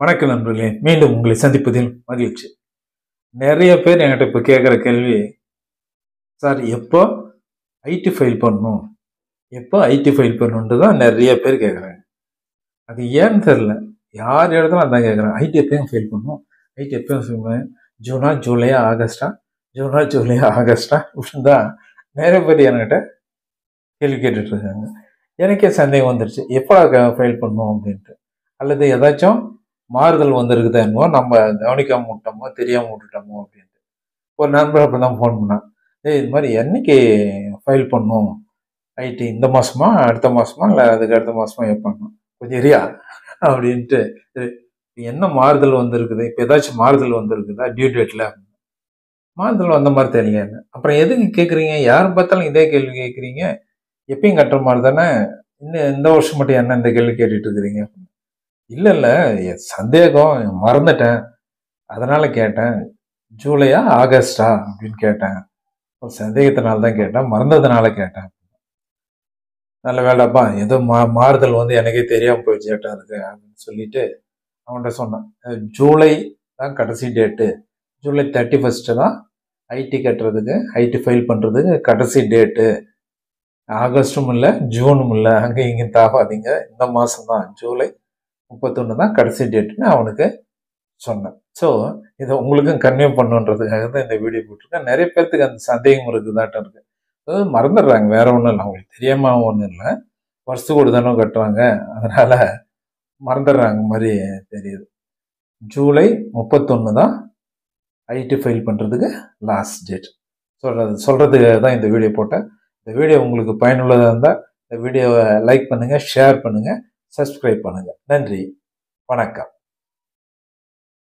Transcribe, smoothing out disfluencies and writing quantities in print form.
வணக்கம் நண்பர்களே, மீண்டும் உங்களை சந்திப்பதில் மகிழ்ச்சி. நிறைய பேர் என்கிட்ட இப்போ கேட்குற கேள்வி, சார் எப்போ ஐடி ஃபைல் பண்ணணும், எப்போ ஐடி ஃபைல் பண்ணணுன்ட்டு தான் நிறைய பேர் கேட்குறாங்க. அது ஏன்னு தெரில, யார் இடத்துல அதான் கேட்குறாங்க. ஐடி எப்பயும் ஃபைல் பண்ணணும், ஐடி எப்பயும் ஃபைல் பண்ணணும், ஜூனா ஜூலையா ஆகஸ்டா, ஜூனா ஜூலையா ஆகஸ்டா இப்படின்னு தான் நிறைய பேர் என்கிட்ட கேள்வி கேட்டுட்ருக்காங்க. எனக்கே சந்தேகம் வந்துருச்சு, எப்போ ஃபைல் பண்ணணும் அப்படின்ட்டு. அல்லது ஏதாச்சும் மாறுதல் வந்திருக்குதா என்னமோ, நம்ம கவனிக்காம விட்டோமோ, தெரியாமல் விட்டுட்டோமோ அப்படின்ட்டு. ஒரு நண்பர் அப்போ தான் ஃபோன் பண்ணான், ஏய் இது மாதிரி என்னைக்கு ஃபைல் பண்ணணும் ஐடி, இந்த மாதமா அடுத்த மாதமா இல்லை அதுக்கு அடுத்த மாதமா எப்போ பண்ணணும், கொஞ்சம் இரியா அப்படின்ட்டு. என்ன மாறுதல் வந்திருக்குது, இப்போ ஏதாச்சும் மாறுதல் வந்திருக்குதா டியூ டேட்டில்? மாறுதல் வந்த மாதிரி தெரியல. அப்புறம் எதுக்கு கேட்குறீங்க, யாரும் பார்த்தாலும் இதே கேள்வி கேட்குறீங்க, எப்பயும் கட்டுற மாதிரி தானே, இன்னும் இந்த வருஷம் மட்டும் என்ன இந்த கேள்வி கேட்டுட்டு இருக்கிறீங்க? இல்லை இல்லை, சந்தேகம், மறந்துட்டேன், அதனால கேட்டேன். ஜூலையா ஆகஸ்டா அப்படின்னு கேட்டேன். ஒரு சந்தேகத்தினால தான் கேட்டேன், மறந்ததுனால கேட்டேன். நல்ல வேலைப்பா, ஏதோ மாறுதல் வந்து எனக்கே தெரியாமல் போயிடுச்சேட்டா இருக்கு அப்படின்னு சொல்லிட்டு அவன்கிட்ட சொன்னேன். ஜூலை தான் கடைசி டேட்டு, ஜூலை 31 தான் ஐடி கட்டுறதுக்கு, ஐடி ஃபைல் பண்ணுறதுக்கு கடைசி டேட்டு. ஆகஸ்டும் இல்லை ஜூனும் இல்லை, அங்கே இங்கே தாவாதீங்க, இந்த மாதம் தான் ஜூலை 31 தான் கடைசி டேட்டுன்னு அவனுக்கு சொன்னேன். ஸோ இதை உங்களுக்கும் கன்வே பண்ணுன்றதுக்காக தான் இந்த வீடியோ போட்டிருக்கேன். நிறைய பேர்த்துக்கு அந்த சந்தேகம் இருக்குதாட்டம் இருக்கு. அதாவது மறந்துடுறாங்க, வேற ஒன்றும் இல்லை, அவங்களுக்கு தெரியாம ஒன்றும் இல்லை, வருஷத்துக்கு ஒரு தானே கட்டுறாங்க, அதனால மறந்துடுறாங்க மாதிரி தெரியுது. ஜூலை 31 தான் ஐடி ஃபைல் பண்ணுறதுக்கு லாஸ்ட் டேட். சொல்கிறதுக்காக தான் இந்த வீடியோ போட்டேன். இந்த வீடியோ உங்களுக்கு பயனுள்ளதாக இருந்தால் இந்த வீடியோவை லைக் பண்ணுங்கள், ஷேர் பண்ணுங்கள், சப்ஸ்கிரைப் பண்ணுங்கள். நன்றி, வணக்கம்.